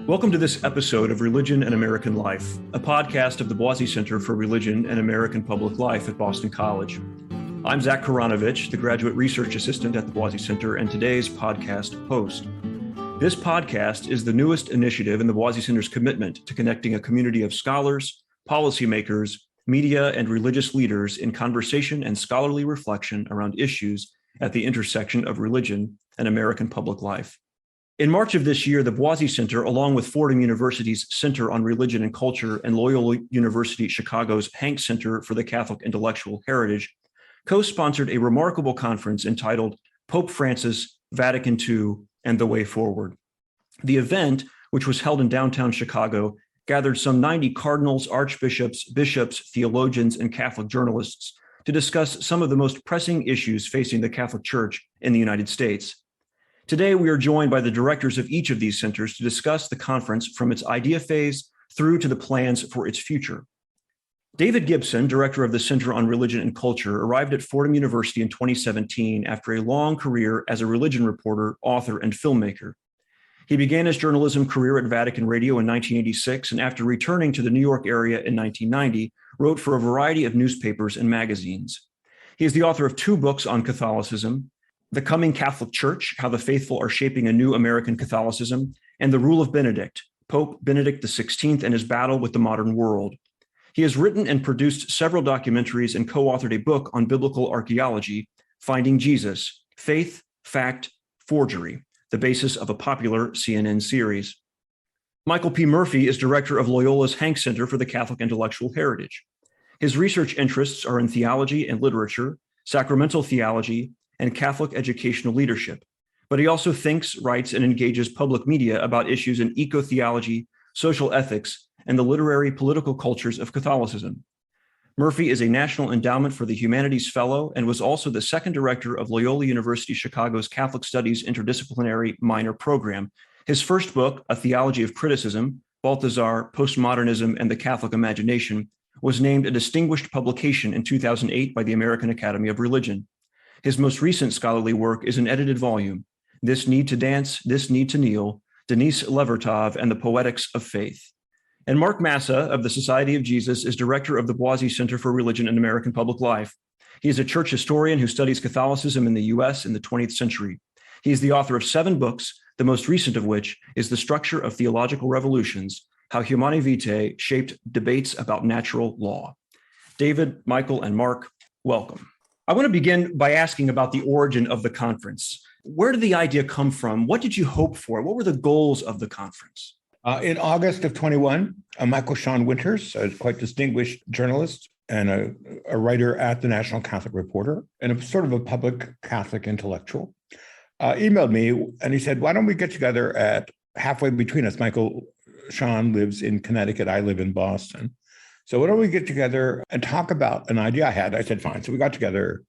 Welcome to this episode of Religion and American Life, a podcast of the Boisi Center for Religion and American Public Life at Boston College. I'm Zach Karanovich, the graduate research assistant at the Boisi Center and today's podcast host. This podcast is the newest initiative in the Boisi Center's commitment to connecting a community of scholars, policymakers, media, and religious leaders in conversation and scholarly reflection around issues at the intersection of religion and American public life. In March of this year, the Boisi Center, along with Fordham University's Center on Religion and Culture and Loyola University Chicago's Hank Center for the Catholic Intellectual Heritage, co-sponsored a remarkable conference entitled Pope Francis, Vatican II, and the Way Forward. The event, which was held in downtown Chicago, gathered some 90 cardinals, archbishops, bishops, theologians, and Catholic journalists to discuss some of the most pressing issues facing the Catholic Church in the United States. Today, we are joined by the directors of each of these centers to discuss the conference from its idea phase through to the plans for its future. David Gibson, director of the Center on Religion and Culture, arrived at Fordham University in 2017 after a long career as a religion reporter, author, and filmmaker. He began his journalism career at Vatican Radio in 1986, and after returning to the New York area in 1990, wrote for a variety of newspapers and magazines. He is the author of 2 books on Catholicism, The Coming Catholic Church, How the Faithful Are Shaping a New American Catholicism, and The Rule of Benedict, Pope Benedict XVI and His Battle with the Modern World. He has written and produced several documentaries and co-authored a book on biblical archaeology, Finding Jesus, Faith, Fact, Forgery, the basis of a popular CNN series. Michael P. Murphy is director of Loyola's Hank Center for the Catholic Intellectual Heritage. His research interests are in theology and literature, sacramental theology, and Catholic educational leadership. But he also thinks, writes, and engages public media about issues in eco-theology, social ethics, and the literary political cultures of Catholicism. Murphy is a National Endowment for the Humanities Fellow and was also the second director of Loyola University Chicago's Catholic Studies Interdisciplinary Minor Program. His first book, A Theology of Criticism, Balthasar, Postmodernism, and the Catholic Imagination, was named a distinguished publication in 2008 by the American Academy of Religion. His most recent scholarly work is an edited volume, This Need to Dance, This Need to Kneel, Denise Levertov and the Poetics of Faith. And Mark Massa of the Society of Jesus is director of the Boisi Center for Religion and American Public Life. He is a church historian who studies Catholicism in the U.S. in the 20th century. He is the author of 7 books, the most recent of which is The Structure of Theological Revolutions, How Humanae Vitae Shaped Debates About Natural Law. David, Michael, and Mark, welcome. I want to begin by asking about the origin of the conference. Where did the idea come from? What did you hope for? What were the goals of the conference? In August of 21, Michael Sean Winters, a quite distinguished journalist and a writer at the National Catholic Reporter and a sort of a public Catholic intellectual, emailed me and he said, why don't we get together at halfway between us? Michael Sean lives in Connecticut. I live in Boston. So why don't we get together and talk about an idea I had? I said, fine. So we got together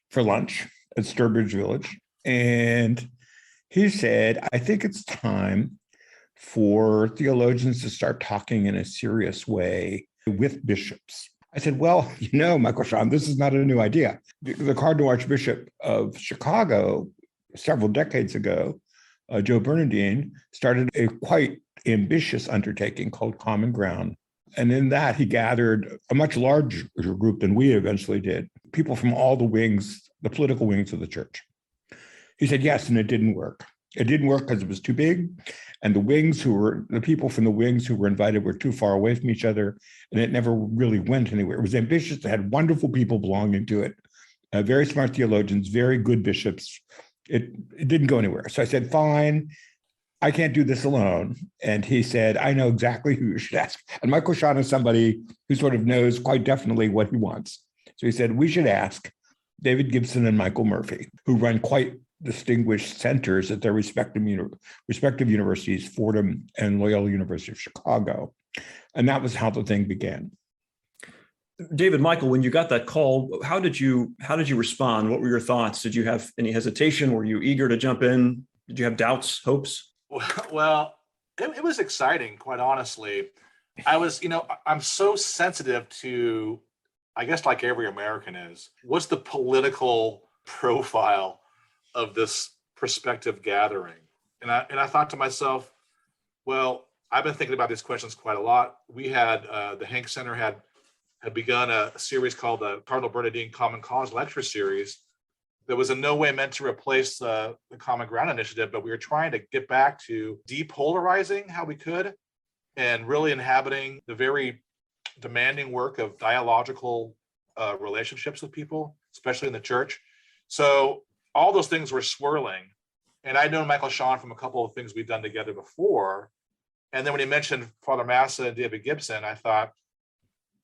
for lunch at Sturbridge Village. And he said, I think it's time for theologians to start talking in a serious way with bishops. I said, well, Michael Sean, this is not a new idea. The Cardinal Archbishop of Chicago, several decades ago, Joe Bernardine, started a quite ambitious undertaking called Common Ground. And in that, he gathered a much larger group than we eventually did, people from all the wings, the political wings of the church. He said, yes, and it didn't work. It didn't work because it was too big. And the people from the wings who were invited were too far away from each other. And it never really went anywhere. It was ambitious. It had wonderful people belonging to it, very smart theologians, very good bishops. It didn't go anywhere. So I said, fine. I can't do this alone. And he said, I know exactly who you should ask. And Michael Sean is somebody who sort of knows quite definitely what he wants. So he said, we should ask David Gibson and Michael Murphy, who run quite distinguished centers at their respective universities, Fordham and Loyola University of Chicago. And that was how the thing began. David, Michael, when you got that call, how did you respond? What were your thoughts? Did you have any hesitation? Were you eager to jump in? Did you have doubts, hopes? Well, it was exciting, quite honestly. I'm so sensitive to, I guess like every American is, what's the political profile of this prospective gathering? And I thought to myself, well, I've been thinking about these questions quite a lot. We had the Hank Center had begun a series called the Cardinal Bernardine Common Cause Lecture Series that was in no way meant to replace the Common Ground Initiative, but we were trying to get back to depolarizing how we could and really inhabiting the very demanding work of dialogical relationships with people, especially in the church. So all those things were swirling. And I'd known Michael Sean from a couple of things we've done together before. And then when he mentioned Father Massa and David Gibson, I thought,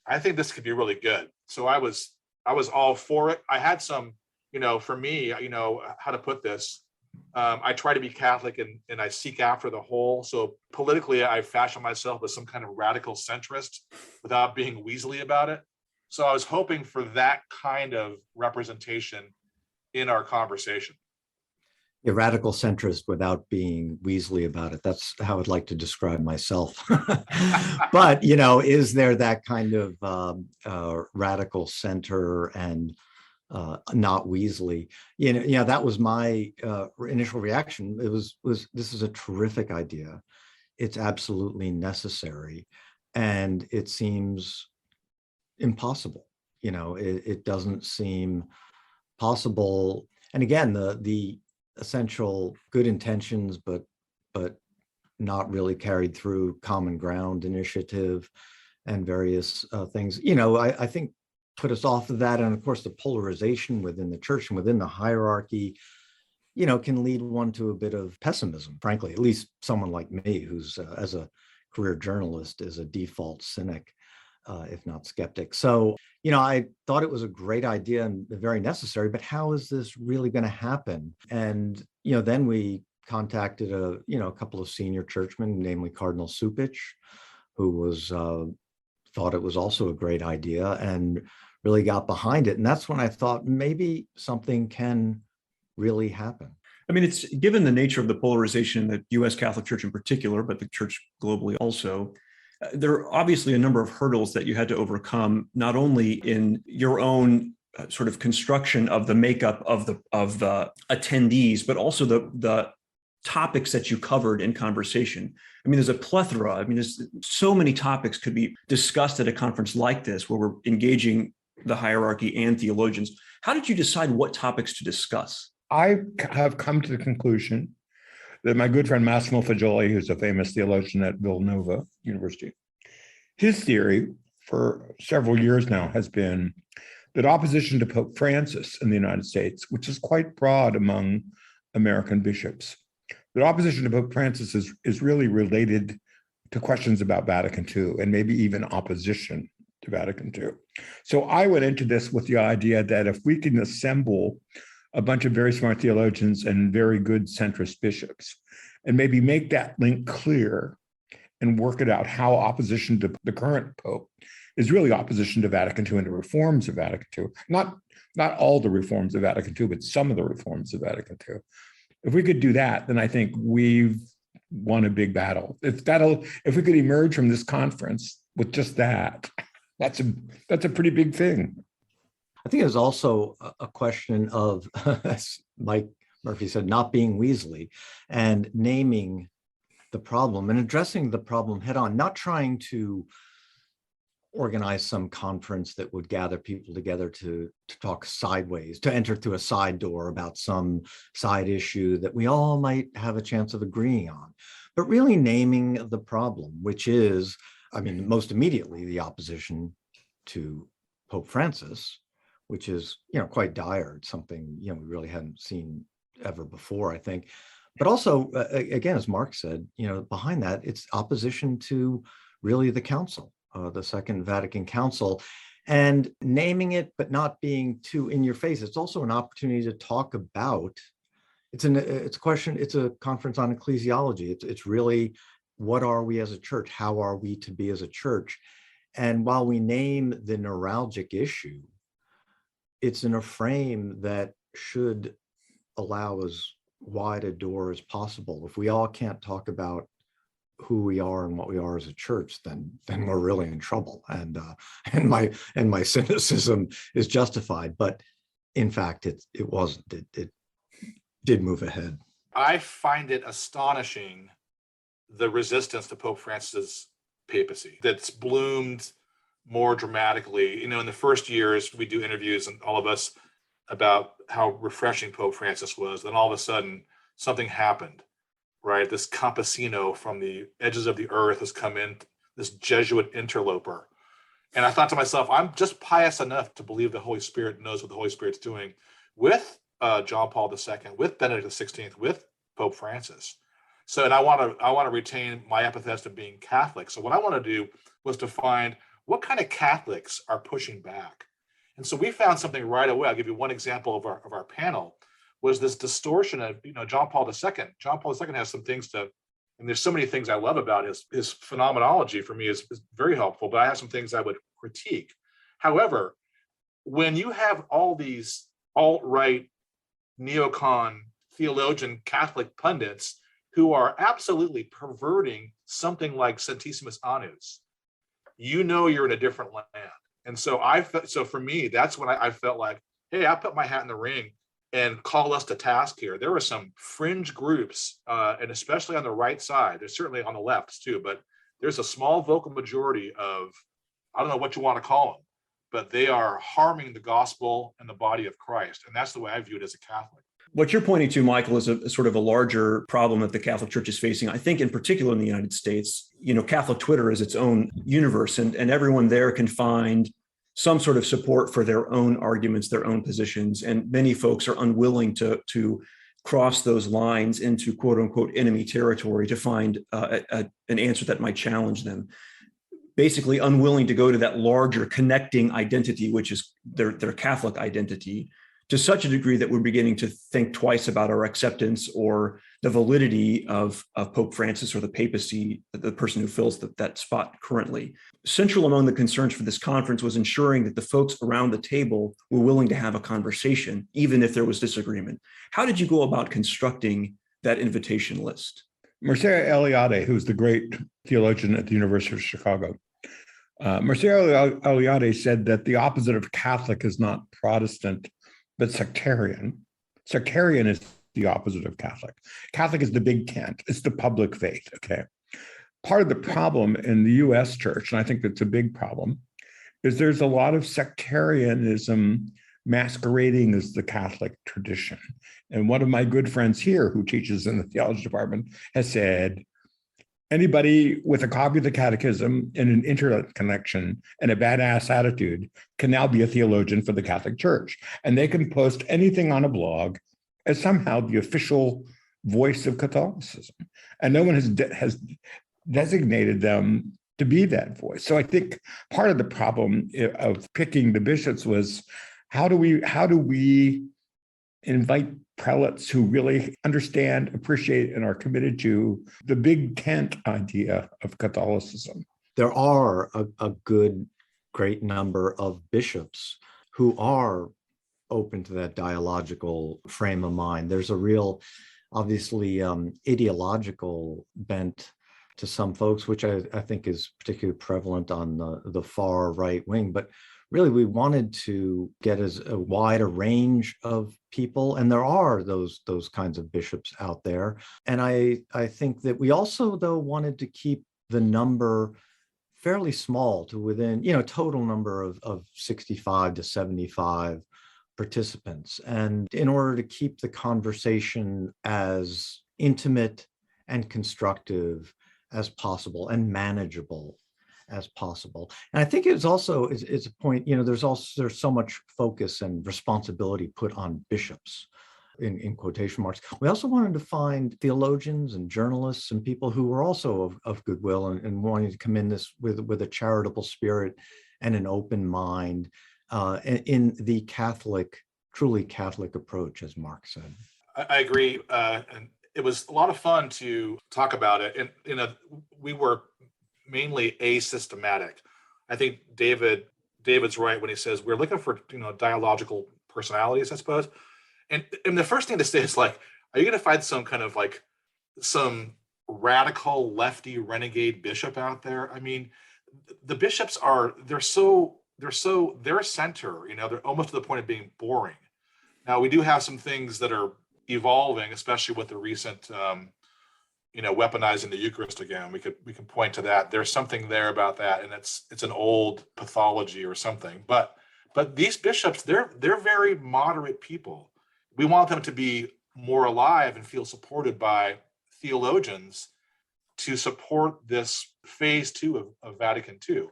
I think this could be really good. So I was all for it. I had some, for me, how to put this. I try to be Catholic and I seek after the whole. So politically, I fashion myself as some kind of radical centrist without being weaselly about it. So I was hoping for that kind of representation in our conversation. A radical centrist without being weaselly about it. That's how I'd like to describe myself. But, is there that kind of radical center and not weaselly? That was my initial reaction. This is a terrific idea. It's absolutely necessary. And it seems impossible. It doesn't seem possible. And again, the essential good intentions, but not really carried through Common Ground Initiative and various things, I think put us off of that. And of course, the polarization within the church and within the hierarchy, can lead one to a bit of pessimism, frankly, at least someone like me, who's as a career journalist is a default cynic, if not skeptic. So, I thought it was a great idea and very necessary, but how is this really going to happen? And, then we contacted a couple of senior churchmen, namely Cardinal Supich, who was thought it was also a great idea and really got behind it. And that's when I thought maybe something can really happen. I mean, it's given the nature of the polarization in the U.S. Catholic Church in particular, but the church globally also, there are obviously a number of hurdles that you had to overcome, not only in your own sort of construction of the makeup of the attendees, but also the topics that you covered in conversation. I mean, there's a plethora. I mean, there's so many topics could be discussed at a conference like this, where we're engaging the hierarchy and theologians. How did you decide what topics to discuss? I have come to the conclusion that my good friend Massimo Fagioli, who's a famous theologian at Villanova University, his theory for several years now has been that opposition to Pope Francis in the United States, which is quite broad among American bishops, that opposition to Pope Francis is really related to questions about Vatican II and maybe even opposition to Vatican II. So I went into this with the idea that if we can assemble a bunch of very smart theologians and very good centrist bishops, and maybe make that link clear and work it out how opposition to the current Pope is really opposition to Vatican II and the reforms of Vatican II. Not all the reforms of Vatican II, but some of the reforms of Vatican II. If we could do that, then I think we've won a big battle. If we could emerge from this conference with just that, that's a pretty big thing. I think there's also a question of, as Mike Murphy said, not being weaselly and naming the problem and addressing the problem head on, not trying to organize some conference that would gather people together to talk sideways, to enter through a side door about some side issue that we all might have a chance of agreeing on, but really naming the problem, which is, most immediately the opposition to Pope Francis, which is, quite dire. It's something, we really hadn't seen ever before, I think. But also, again, as Mark said, behind that, it's opposition to really the council, the Second Vatican Council, and naming it, but not being too in your face. It's also an opportunity to talk about, it's a conference on ecclesiology. It's really, what are we as a church? How are we to be as a church? And while we name the neuralgic issue, it's in a frame that should allow as wide a door as possible. If we all can't talk about who we are and what we are as a church, then we're really in trouble. And my cynicism is justified, but in fact, it wasn't. It did move ahead. I find it astonishing the resistance to Pope Francis's papacy that's bloomed more dramatically. In the first years, we do interviews, and all of us, about how refreshing Pope Francis was. Then all of a sudden, something happened, right? This campesino from the edges of the earth has come in, this Jesuit interloper. And I thought to myself, I'm just pious enough to believe the Holy Spirit knows what the Holy Spirit's doing with John Paul II, with Benedict XVI, with Pope Francis. So, and I want to retain my epithets of being Catholic. So what I want to do was to find what kind of Catholics are pushing back. And so we found something right away. I'll give you one example of our panel, was this distortion of, John Paul II. John Paul II has some things and there's so many things I love about his phenomenology. For me is very helpful, but I have some things I would critique. However, when you have all these alt-right neocon theologian Catholic pundits who are absolutely perverting something like Sanctissimus Annus, you're in a different land. And so for me, that's when I felt like, hey, I put my hat in the ring and call us to task here. There were some fringe groups, and especially on the right side, there's certainly on the left too, but there's a small vocal majority of, I don't know what you want to call them, but they are harming the gospel and the body of Christ. And that's the way I view it as a Catholic. What you're pointing to, Michael, is a sort of a larger problem that the Catholic Church is facing. I think in particular in the United States, Catholic Twitter is its own universe, and everyone there can find some sort of support for their own arguments, their own positions. And many folks are unwilling to cross those lines into quote unquote enemy territory to find an answer that might challenge them. Basically unwilling to go to that larger connecting identity, which is their Catholic identity, to such a degree that we're beginning to think twice about our acceptance or the validity of Pope Francis or the papacy, the person who fills that spot currently. Central among the concerns for this conference was ensuring that the folks around the table were willing to have a conversation, even if there was disagreement. How did you go about constructing that invitation list? Mircea Eliade, who's the great theologian at the University of Chicago, Mircea Eliade said that the opposite of Catholic is not Protestant, but sectarian. Sectarian is the opposite of Catholic. Catholic is the big tent. It's the public faith, okay? Part of the problem in the U.S. church, and I think that's a big problem, is there's a lot of sectarianism masquerading as the Catholic tradition. And one of my good friends here who teaches in the theology department has said, anybody with a copy of the catechism and an internet connection and a badass attitude can now be a theologian for the Catholic Church. And they can post anything on a blog as somehow the official voice of Catholicism. And no one has designated them to be that voice. So I think part of the problem of picking the bishops was, how do we invite prelates who really understand, appreciate, and are committed to the big tent idea of Catholicism? There are a great number of bishops who are open to that dialogical frame of mind. There's a real, obviously, ideological bent to some folks, which I think is particularly prevalent on the far right wing. But really, we wanted to get as wide a range of people, and there are those kinds of bishops out there. And I think that we also, though, wanted to keep the number fairly small to within, total number of 65 to 75 participants. And in order to keep the conversation as intimate and constructive as possible and manageable as possible. And I think it's also it's a point, there's so much focus and responsibility put on bishops in quotation marks. We also wanted to find theologians and journalists and people who were also of goodwill and wanting to come in this with a charitable spirit and an open mind in the truly Catholic approach, as Mark said. I agree. And it was a lot of fun to talk about it. And we were mainly asystematic. I think David's right when he says we're looking for dialogical personalities, I suppose. And the first thing to say is, like, are you going to find some kind of like some radical lefty renegade bishop out there? I mean, the bishops they're their center, they're almost to the point of being boring. Now, we do have some things that are evolving, especially with the recent weaponizing the Eucharist again. We can point to that. There's something there about that, and it's an old pathology or something. But these bishops, they're very moderate people. We want them to be more alive and feel supported by theologians to support this phase 2 of Vatican II.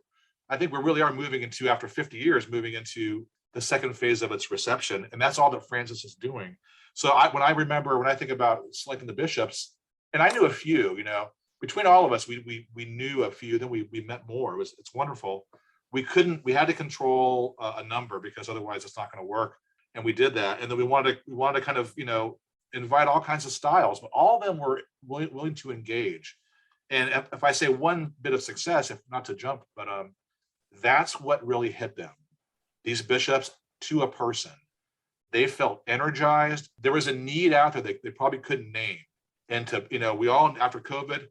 I think we really are moving into, after 50 years, moving into the second phase of its reception, and that's all that Francis is doing. So when I think about selecting the bishops, and I knew a few, between all of us, we knew a few, then we met more. It's wonderful. We had to control a number because otherwise it's not going to work. And we did that. And then we wanted to kind of, invite all kinds of styles, but all of them were willing to engage. And if I say one bit of success, if not to jump, but that's what really hit them. These bishops, to a person, they felt energized. There was a need out there they probably couldn't name. And we all, after COVID,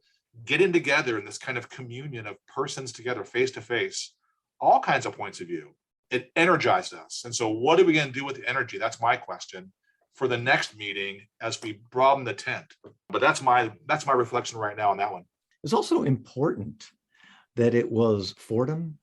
getting together in this kind of communion of persons together, face to face, all kinds of points of view, it energized us. And so what are we going to do with the energy? That's my question for the next meeting as we broaden the tent. But that's my reflection right now on that one. It's also important that it was Fordham,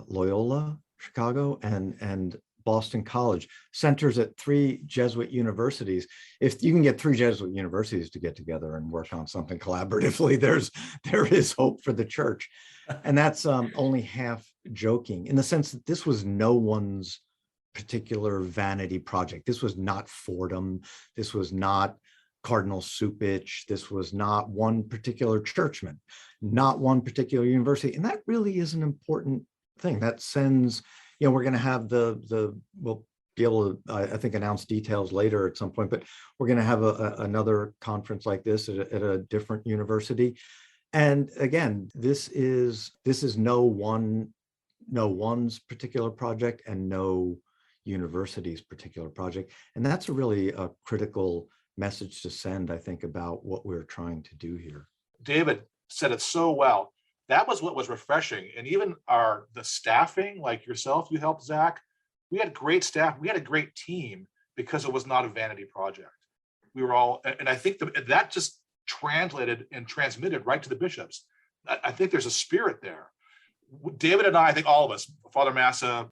Loyola, Chicago, and Boston College, centers at 3 Jesuit universities. If you can get 3 Jesuit universities to get together and work on something collaboratively, there is hope for the church. And that's only half joking, in the sense that this was no one's particular vanity project. This was not Fordham. This was not Cardinal Supich. This was not one particular churchman, not one particular university. And that really is an important thing. That sends, we're going to have we'll be able to, I think, announce details later at some point, but we're going to have another conference like this at a different university. And again, this is no one's particular project and no university's particular project. And that's really a critical message to send, I think, about what we're trying to do here. David said it so well. That was what was refreshing. And even the staffing, like yourself, you helped, Zach. We had great staff. We had a great team because it was not a vanity project. We were all, and I think that just translated and transmitted right to the bishops. I think there's a spirit there. David and I think all of us, Father Massa,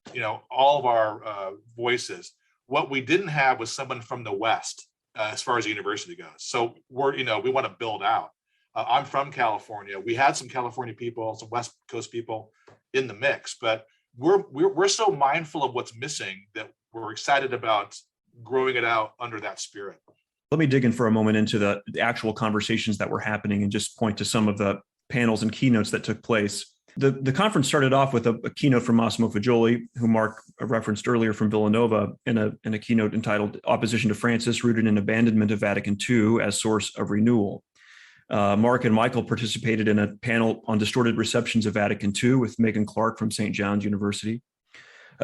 all of our voices, what we didn't have was someone from the West as far as the university goes. So we want to build out. I'm from California. We had some California people, some West Coast people in the mix, but we're so mindful of what's missing that we're excited about growing it out under that spirit. Let me dig in for a moment into the actual conversations that were happening and just point to some of the panels and keynotes that took place. The conference started off with a keynote from Massimo Fagioli, who Mark referenced earlier from Villanova, in a keynote entitled "Opposition to Francis, Rooted in Abandonment of Vatican II as Source of Renewal." Mark and Michael participated in a panel on distorted receptions of Vatican II with Megan Clark from St. John's University.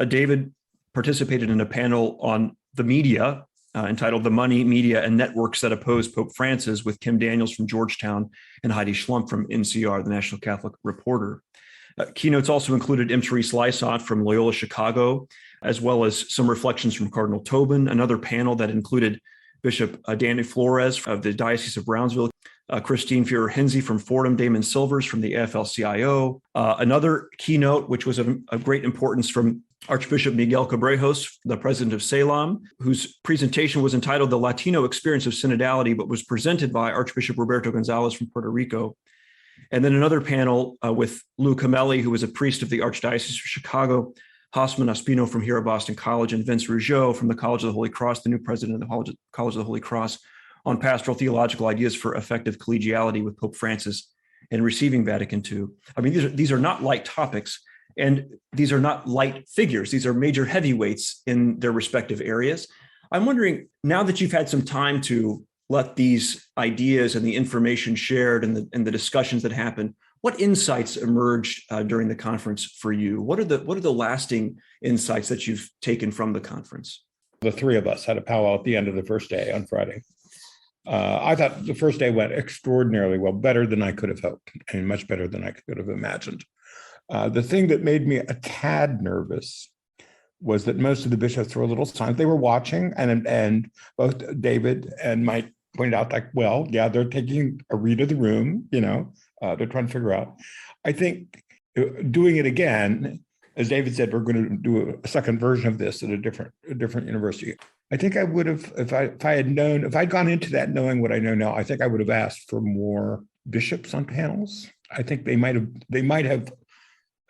David participated in a panel on the media entitled "The Money, Media, and Networks That Oppose Pope Francis" with Kim Daniels from Georgetown and Heidi Schlump from NCR, the National Catholic Reporter. Keynotes also included M. Therese Lysot from Loyola Chicago, as well as some reflections from Cardinal Tobin, another panel that included Bishop Danny Flores of the Diocese of Brownsville, Christine Führer-Hinze from Fordham, Damon Silvers from the AFL-CIO, another keynote, which was of great importance, from Archbishop Miguel Cabrejos, the president of Salem, whose presentation was entitled "The Latino Experience of Synodality," but was presented by Archbishop Roberto Gonzalez from Puerto Rico. And then another panel with Lou Camelli, who was a priest of the Archdiocese of Chicago, Hosman Ospino from here at Boston College, and Vince Rougeau from the College of the Holy Cross, the new president of the College of the Holy Cross, on pastoral theological ideas for effective collegiality with Pope Francis and receiving Vatican II. I mean, these are not light topics, and these are not light figures. These are major heavyweights in their respective areas. I'm wondering, now that you've had some time to let these ideas and the information shared and the discussions that happened, what insights emerged during the conference for you? What are the lasting insights that you've taken from the conference? The 3 of us had a powwow at the end of the first day on Friday. I thought the first day went extraordinarily well, better than I could have hoped, and much better than I could have imagined. The thing that made me a tad nervous was that most of the bishops were a little silent. They were watching, and both David and pointed out, like, well, yeah, they're taking a read of the room, they're trying to figure out. I think doing it again, as David said, we're going to do a second version of this at a different university. I think I would have, if I'd gone into that knowing what I know now, I think I would have asked for more bishops on panels. I think they might have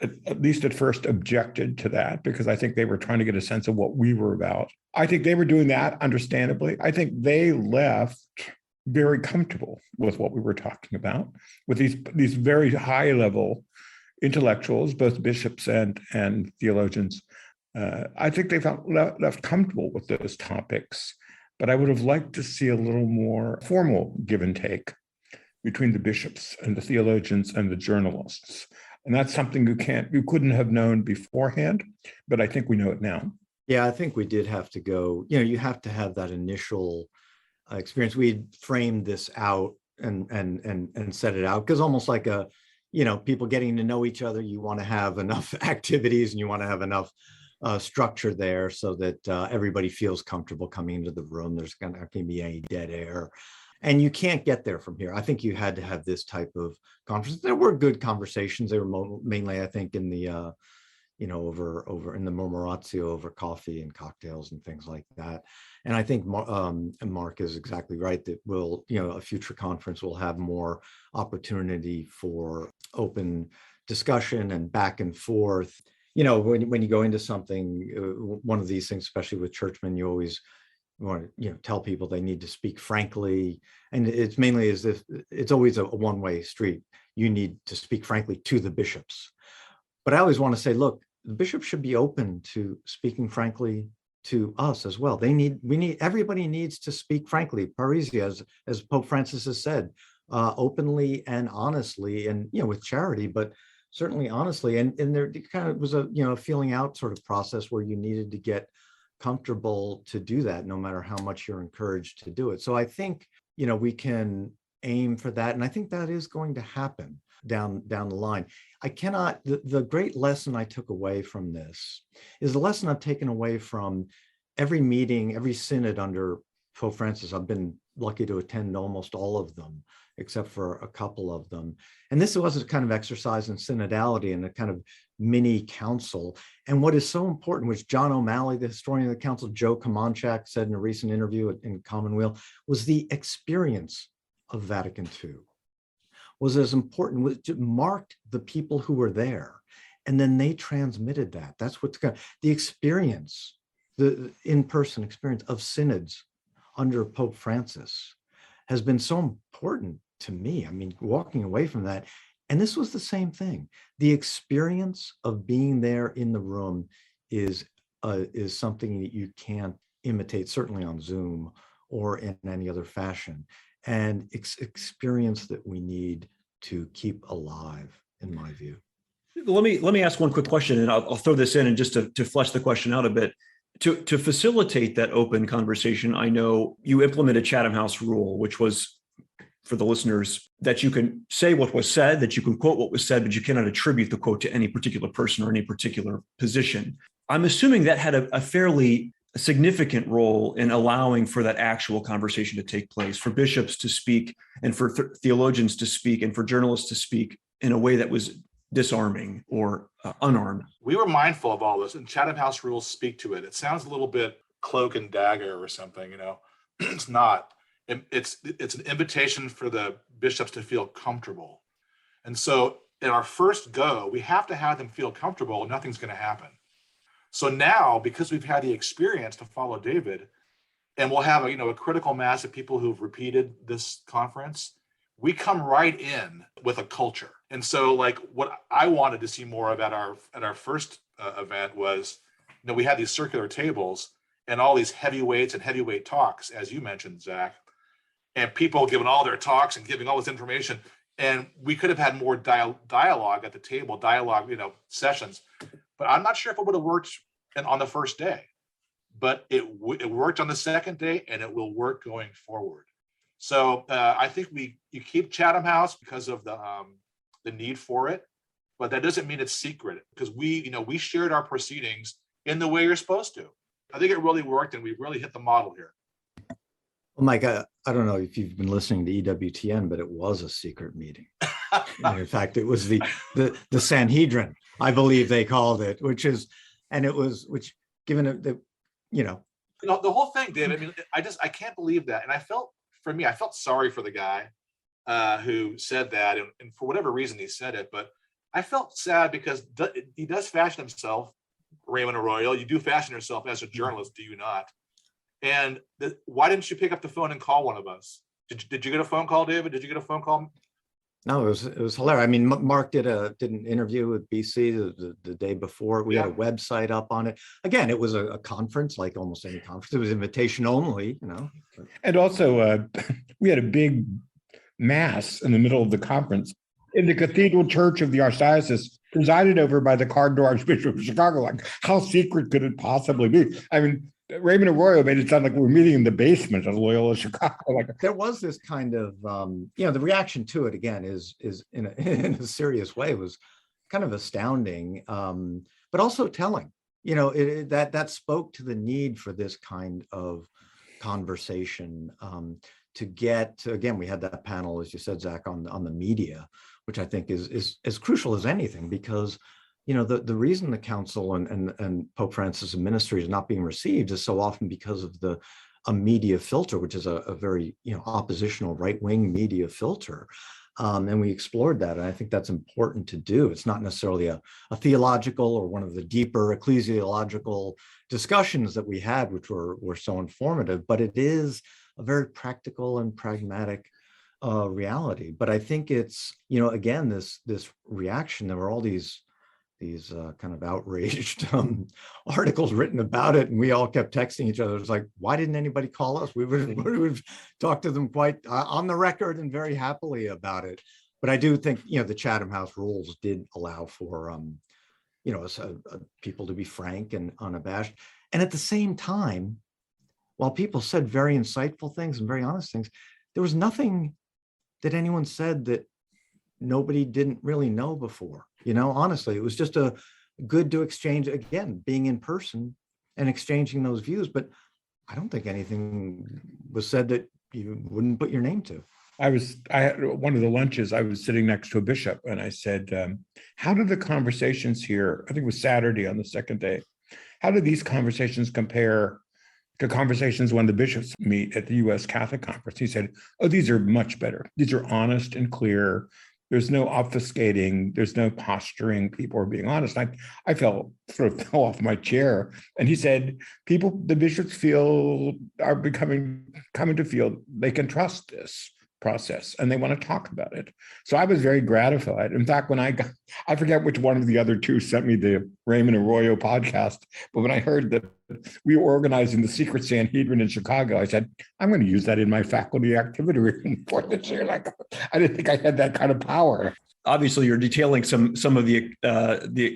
at least at first objected to that, because I think they were trying to get a sense of what we were about. I think they were doing that understandably. I think they left very comfortable with what we were talking about, with these very high level intellectuals, both bishops and theologians. I think they felt left comfortable with those topics, but I would have liked to see a little more formal give and take between the bishops and the theologians and the journalists. And that's something you couldn't have known beforehand, but I think we know it now. Yeah, I think we did have to go, you have to have that initial experience. We framed this out and set it out, because almost like people getting to know each other, you want to have enough activities and you want to have enough structure there so that everybody feels comfortable coming into the room. There's not going to be any dead air. And you can't get there from here. I think you had to have this type of conference. There were good conversations. They were mainly, I think, in the, over in the Murmuratio over coffee and cocktails and things like that. And I think Mark is exactly right that a future conference will have more opportunity for open discussion and back and forth. When you go into something, one of these things, especially with churchmen, you always want to tell people they need to speak frankly, and it's mainly as if it's always a one-way street. You need to speak frankly to the bishops, but I always want to say, look, the bishops should be open to speaking frankly to us as well. Everybody needs to speak frankly, parrhesia, as Pope Francis has said, openly and honestly, and with charity, but certainly honestly. And there kind of was a feeling out sort of process where you needed to get comfortable to do that, no matter how much you're encouraged to do it. So I think we can aim for that, and I think that is going to happen down the line. The great lesson I took away from this is the lesson I've taken away from every meeting, every synod under Pope Francis. I've been lucky to attend almost all of them, except for a couple of them. And this was a kind of exercise in synodality and a kind of mini council. And what is so important, which John O'Malley, the historian of the council, Joe Kamonchak, said in a recent interview in Commonweal, was the experience of Vatican II was as important. It marked the people who were there, and then they transmitted that. That's what's the experience, the in-person experience of synods under Pope Francis has been so important to me. I mean, walking away from that, and this was the same thing. The experience of being there in the room is something that you can't imitate, certainly on Zoom or in any other fashion, and experience that we need to keep alive, in my view. Let me ask one quick question, and I'll throw this in, and just to flesh the question out a bit. To facilitate that open conversation, I know you implemented Chatham House rule, which was, for the listeners, that you can say what was said, that you can quote what was said, but you cannot attribute the quote to any particular person or any particular position. I'm assuming that had a fairly significant role in allowing for that actual conversation to take place, for bishops to speak and for theologians to speak and for journalists to speak in a way that was disarming or unarmed. We were mindful of all this, and Chatham House rules speak to it. It sounds a little bit cloak and dagger or something, It's not. It's an invitation for the bishops to feel comfortable. And so in our first go, we have to have them feel comfortable, and nothing's going to happen. So now, because we've had the experience to follow David, and we'll have a critical mass of people who've repeated this conference, we come right in with a culture. And so, like, what I wanted to see more of at our first event was, we had these circular tables and all these heavyweights and heavyweight talks, as you mentioned, Zach, and people giving all their talks and giving all this information. And we could have had more dialogue at the table, sessions. But I'm not sure if it would have worked on the first day. But it worked on the second day, and it will work going forward. So I think you keep Chatham House because of the need for it, but that doesn't mean it's secret, because we shared our proceedings in the way you're supposed to. I think it really worked, and we really hit the model here. Oh my God, I don't know if you've been listening to EWTN, but it was a secret meeting. And in fact, it was the Sanhedrin, I believe they called it, which given it that, you know. The whole thing, David, I mean, I can't believe that. And I felt sorry for the guy who said that. And for whatever reason he said it, but I felt sad because he does fashion himself, Raymond Arroyo. You do fashion yourself as a journalist, do you not? And why didn't you pick up the phone and call one of us? Did you get a phone call, David? Did you get a phone call? No, it was hilarious. I mean, Mark did an interview with BC the day before. We had a website up on it. Again, it was a conference, like almost any conference. It was invitation only, you know. And also, we had a big mass in the middle of the conference in the Cathedral Church of the Archdiocese, presided over by the Cardinal Archbishop of Chicago. Like, how secret could it possibly be? I mean, Raymond Arroyo made it sound like we were meeting in the basement of Loyola Chicago. Like, there was this kind of, the reaction to it again is in a serious way was kind of astounding, but also telling. You know, that spoke to the need for this kind of conversation to get to, again, we had that panel, as you said, Zach, on the media, which I think is as crucial as anything, because you know, the reason the council and Pope Francis' ministry is not being received is so often because of a media filter, which is a very, you know, oppositional right-wing media filter. And we explored that. And I think that's important to do. It's not necessarily a theological or one of the deeper ecclesiological discussions that we had, which were so informative, but it is a very practical and pragmatic reality. But I think it's, you know, again, this reaction, there were all these kind of outraged articles written about it, and we all kept texting each other. It's like, why didn't anybody call us? We would have talked to them quite on the record and very happily about it. But I do think, you know, the Chatham House rules did allow for, you know, people to be frank and unabashed. And at the same time, while people said very insightful things and very honest things, there was nothing that anyone said that nobody didn't really know before. You know, honestly, it was just good to exchange, again, being in person and exchanging those views. But I don't think anything was said that you wouldn't put your name to. I had one of the lunches, I was sitting next to a bishop and I said, how do the conversations here, I think it was Saturday on the second day, how do these conversations compare to conversations when the bishops meet at the U.S. Catholic Conference? He said, oh, these are much better. These are honest and clear. There's no obfuscating. There's no posturing. People are being honest. I fell off my chair. And he said, the bishops are coming to feel they can trust this process and they want to talk about it. So I was very gratified. In fact, when I forget which one of the other two sent me the Raymond Arroyo podcast, but when I heard that we were organizing the secret Sanhedrin in Chicago, I said, I'm going to use that in my faculty activity report this year. Like, I didn't think I had that kind of power. Obviously, you're detailing some of the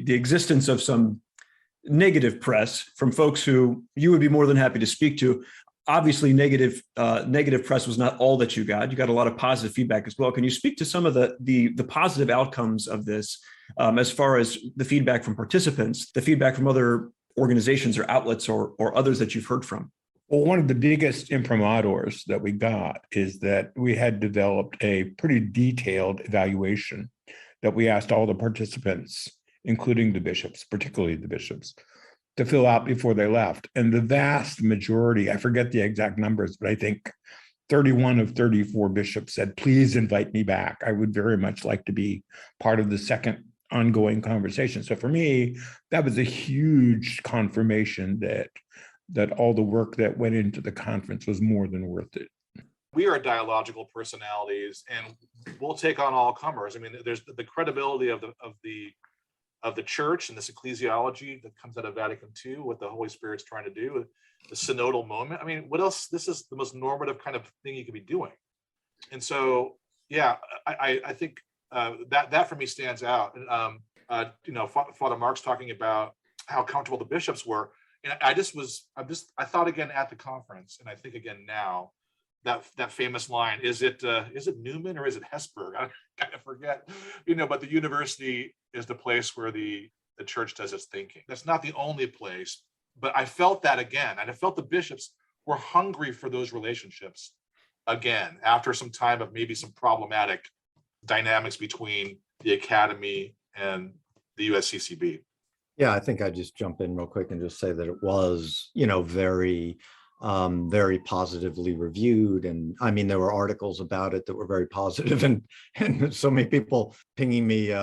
existence of some negative press from folks who you would be more than happy to speak to. Obviously, negative press was not all that you got. You got a lot of positive feedback as well. Can you speak to some of the positive outcomes of this, as far as the feedback from participants, the feedback from other organizations or outlets or others that you've heard from? Well, one of the biggest imprimaturs that we got is that we had developed a pretty detailed evaluation that we asked all the participants, including the bishops, particularly the bishops, to fill out before they left. And the vast majority, I forget the exact numbers, but I think 31 of 34 bishops said, please invite me back. I would very much like to be part of the second ongoing conversation. So for me, that was a huge confirmation that all the work that went into the conference was more than worth it. We are dialogical personalities and we'll take on all comers. I mean, there's the credibility of the church and this ecclesiology that comes out of Vatican II, what the Holy Spirit's trying to do, the synodal moment. I mean, what else? This is the most normative kind of thing you could be doing. And so, yeah, I think that for me stands out. And, you know, Father Mark's talking about how comfortable the bishops were. And I thought again at the conference, and I think again now, that famous line, is it Newman or is it Hesburgh? I kind of forget, you know, but the university is the place where the church does its thinking. That's not the only place, but I felt that again. And I felt the bishops we're hungry for those relationships again, after some time of maybe some problematic dynamics between the academy and the USCCB. Yeah, I think I'd just jump in real quick and just say that it was, very, very positively reviewed. And I mean, there were articles about it that were very positive, and so many people pinging me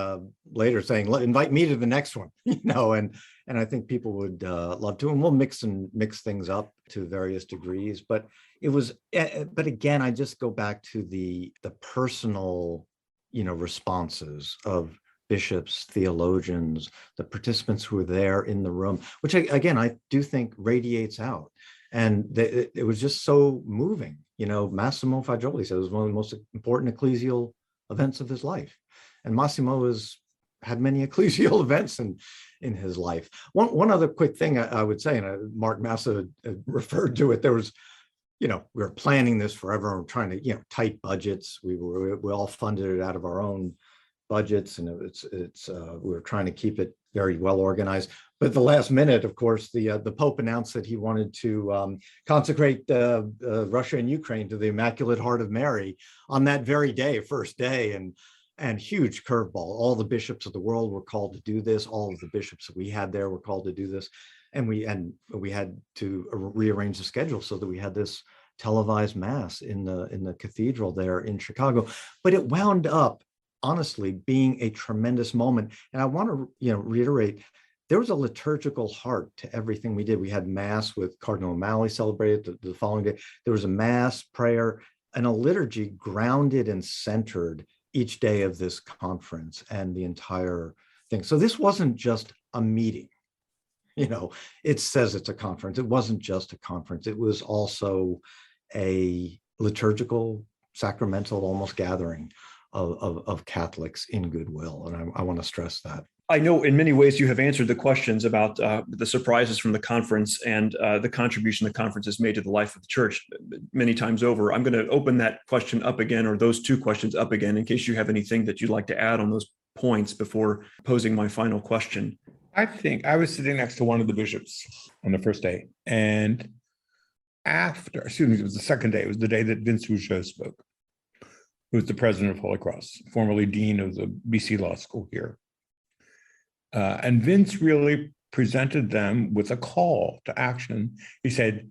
later saying, invite me to the next one, and I think people would love to, and we'll mix things up to various degrees. But it was, but again, I just go back to the personal, responses of bishops, theologians, the participants who were there in the room, which again, I do think radiates out. And it was just so moving. Massimo Fagioli said it was one of the most important ecclesial events of his life. And Massimo had many ecclesial events in his life. One other quick thing I would say, and Mark Massa referred to it, there was, we were planning this forever and trying to, tight budgets. We all funded it out of our own budgets, and we were trying to keep it very well organized. But at the last minute, of course, the Pope announced that he wanted to consecrate Russia and Ukraine to the Immaculate Heart of Mary on that very day, first day, and huge curveball. All the bishops of the world were called to do this. All of the bishops that we had there were called to do this, and we had to rearrange the schedule so that we had this televised mass in the cathedral there in Chicago. But it wound up, honestly, being a tremendous moment. And I want to reiterate, there was a liturgical heart to everything we did. We had mass with Cardinal O'Malley celebrated the following day. There was a mass, prayer, and a liturgy grounded and centered each day of this conference and the entire thing. So this wasn't just a meeting. It says it's a conference. It wasn't just a conference. It was also a liturgical, sacramental, almost gathering of Catholics in goodwill. And I want to stress that. I know in many ways you have answered the questions about the surprises from the conference and the contribution the conference has made to the life of the church many times over. I'm going to open that question up again, or those two questions up again, in case you have anything that you'd like to add on those points before posing my final question. I think I was sitting next to one of the bishops on the first day, and it was the second day. It was the day that Vince Rougeau spoke, who was the president of Holy Cross, formerly dean of the BC Law School here. And Vince really presented them with a call to action. He said,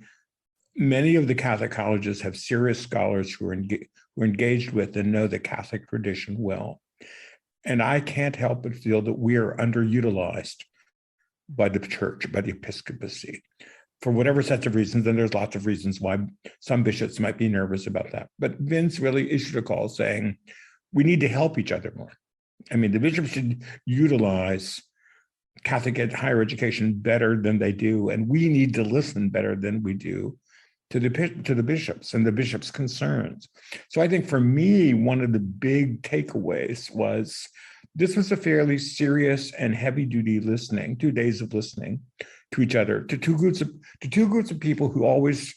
many of the Catholic colleges have serious scholars who are engaged with and know the Catholic tradition well. And I can't help but feel that we are underutilized by the church, by the episcopacy, for whatever sets of reasons. And there's lots of reasons why some bishops might be nervous about that. But Vince really issued a call saying, we need to help each other more. I mean, the bishops should utilize Catholic higher education better than they do, and we need to listen better than we do to the bishops and the bishops' concerns. So I think for me, one of the big takeaways was this was a fairly serious and heavy-duty listening, 2 days of listening to each other, to two groups of people who always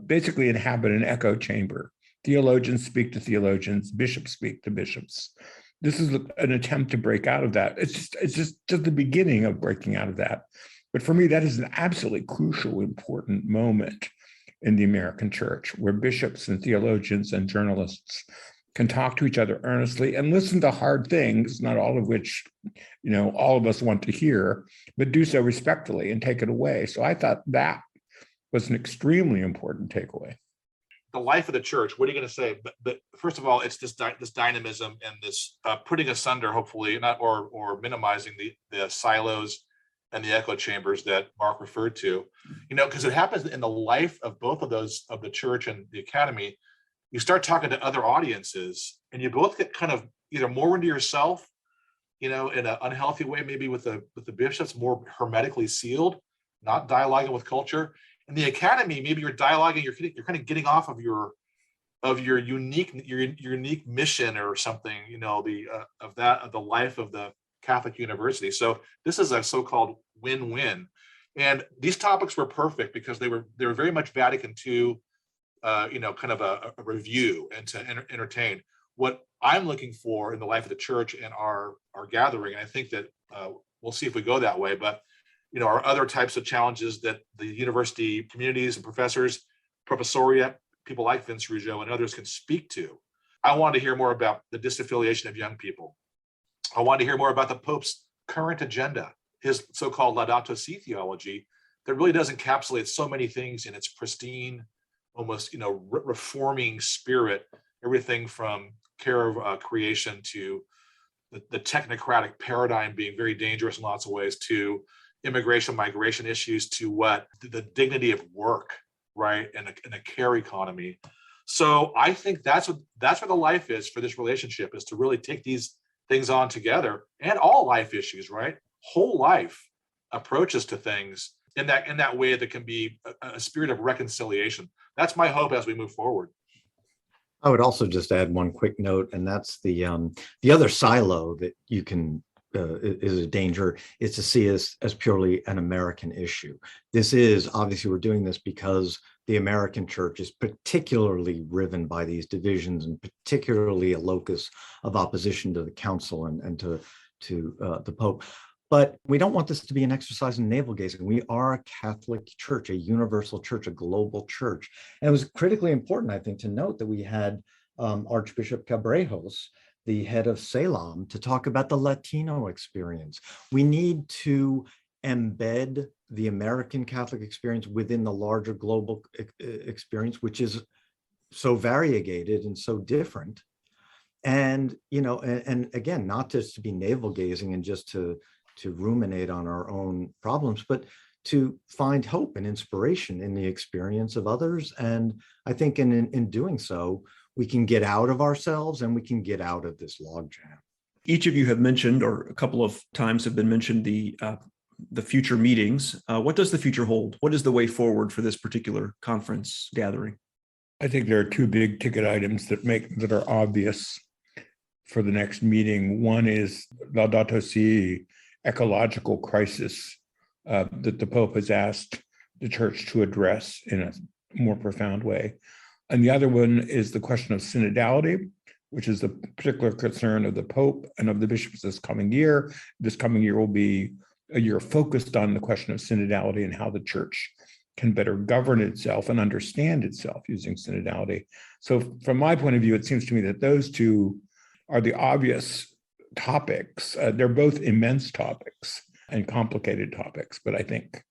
basically inhabit an echo chamber. Theologians speak to theologians, bishops speak to bishops. This is an attempt to break out of that. It's just the beginning of breaking out of that. But for me, that is an absolutely crucial, important moment in the American church, where bishops and theologians and journalists can talk to each other earnestly and listen to hard things, not all of which, all of us want to hear, but do so respectfully and take it away. So I thought that was an extremely important takeaway. The life of the church, what are you going to say? But first of all, it's this dynamism and this putting asunder, hopefully, not or minimizing the silos and the echo chambers that Mark referred to, because it happens in the life of both of those, of the church and the academy. You start talking to other audiences, and you both get kind of either more into yourself, in an unhealthy way, maybe with the bishops, more hermetically sealed, not dialoguing with culture. In the academy, maybe you're dialoguing, you're kind of getting off of your unique mission or something, of the life of the Catholic University. So this is a so-called win-win. And these topics were perfect because they were very much Vatican II, kind of a review and to entertain. What I'm looking for in the life of the church and our gathering, and I think that we'll see if we go that way, but are other types of challenges that the university communities and professors professoriate, people like Vince Ruggiero and others can speak to. I want to hear more about the disaffiliation of young people. I want to hear more about the Pope's current agenda, his so-called Laudato Si theology that really does encapsulate so many things in its pristine, almost reforming spirit, everything from care of creation to the technocratic paradigm being very dangerous in lots of ways, to immigration, migration issues, to what the dignity of work, right, and a care economy. So I think that's where the life is for this relationship, is to really take these things on together, and all life issues, right, whole life approaches to things in that way that can be a spirit of reconciliation. That's my hope as we move forward. I would also just add one quick note, and that's the other silo that you can is a danger is to see as purely an American issue. This is obviously, we're doing this because the American church is particularly riven by these divisions, and particularly a locus of opposition to the council and to the Pope. But we don't want this to be an exercise in navel gazing. We are a Catholic church, a universal church, a global church. And it was critically important, I think, to note that we had Archbishop Cabrejos, the head of Salem, to talk about the Latino experience. We need to embed the American Catholic experience within the larger global experience, which is so variegated and so different. And, and again, not just to be navel gazing and just to ruminate on our own problems, but to find hope and inspiration in the experience of others. And I think in doing so, we can get out of ourselves and we can get out of this logjam. Each of you have mentioned, or a couple of times have been mentioned, the future meetings. What does the future hold? What is the way forward for this particular conference gathering? I think there are two big ticket items that are obvious for the next meeting. One is Laudato Si, ecological crisis that the Pope has asked the church to address in a more profound way. And the other one is the question of synodality, which is the particular concern of the Pope and of the bishops this coming year. This coming year will be a year focused on the question of synodality and how the church can better govern itself and understand itself using synodality. So from my point of view, it seems to me that those two are the obvious topics. They're both immense topics and complicated topics, but I think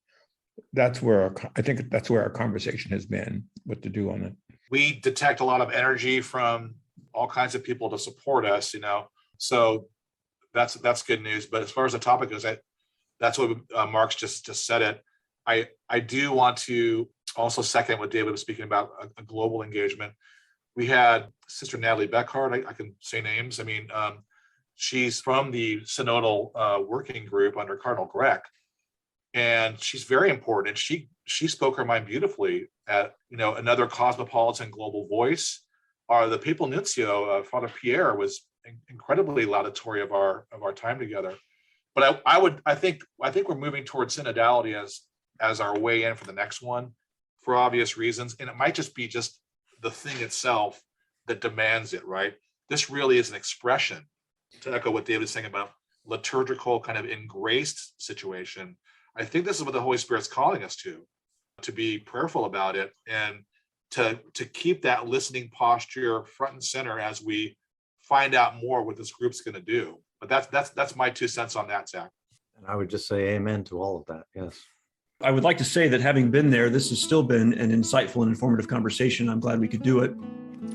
that's where our conversation has been, what to do on it. We detect a lot of energy from all kinds of people to support us, so that's good news. But as far as the topic goes, that's what Mark's just said it. I do want to also second what David was speaking about, a global engagement. We had Sister Natalie Beckhart. I can say names. She's from the Synodal Working Group under Cardinal Grech, and she's very important. And she spoke her mind beautifully at another cosmopolitan global voice. The Papal Nuncio, Father Pierre, was incredibly laudatory of our time together. But I think we're moving towards synodality as our way in for the next one, for obvious reasons, and it might just be the thing itself that demands it. Right? This really is an expression, to echo what David is saying about liturgical kind of engraced situation. I think this is what the Holy Spirit's calling us to be prayerful about it and to keep that listening posture front and center as we find out more what this group's going to do. But that's my 2 cents on that, Zach. And I would just say amen to all of that. Yes. I would like to say that having been there, this has still been an insightful and informative conversation. I'm glad we could do it.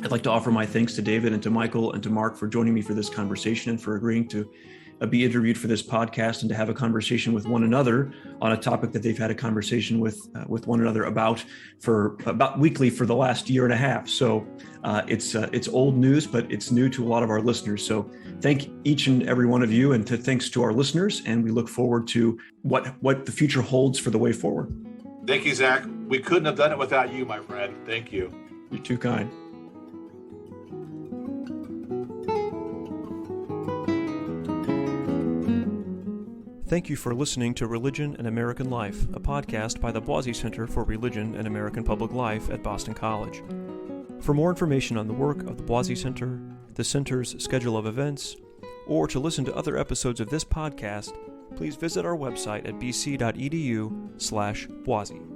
I'd like to offer my thanks to David and to Michael and to Mark for joining me for this conversation and for agreeing to be interviewed for this podcast and to have a conversation with one another on a topic that they've had a conversation with one another about weekly for the last year and a half. So it's old news, but it's new to a lot of our listeners. So thank each and every one of you, and thanks to our listeners. And we look forward to what the future holds for the way forward. Thank you, Zach. We couldn't have done it without you, my friend. Thank you. You're too kind. Thank you for listening to Religion and American Life, a podcast by the Boisi Center for Religion and American Public Life at Boston College. For more information on the work of the Boisi Center, the center's schedule of events, or to listen to other episodes of this podcast, please visit our website at bc.edu/Boisi.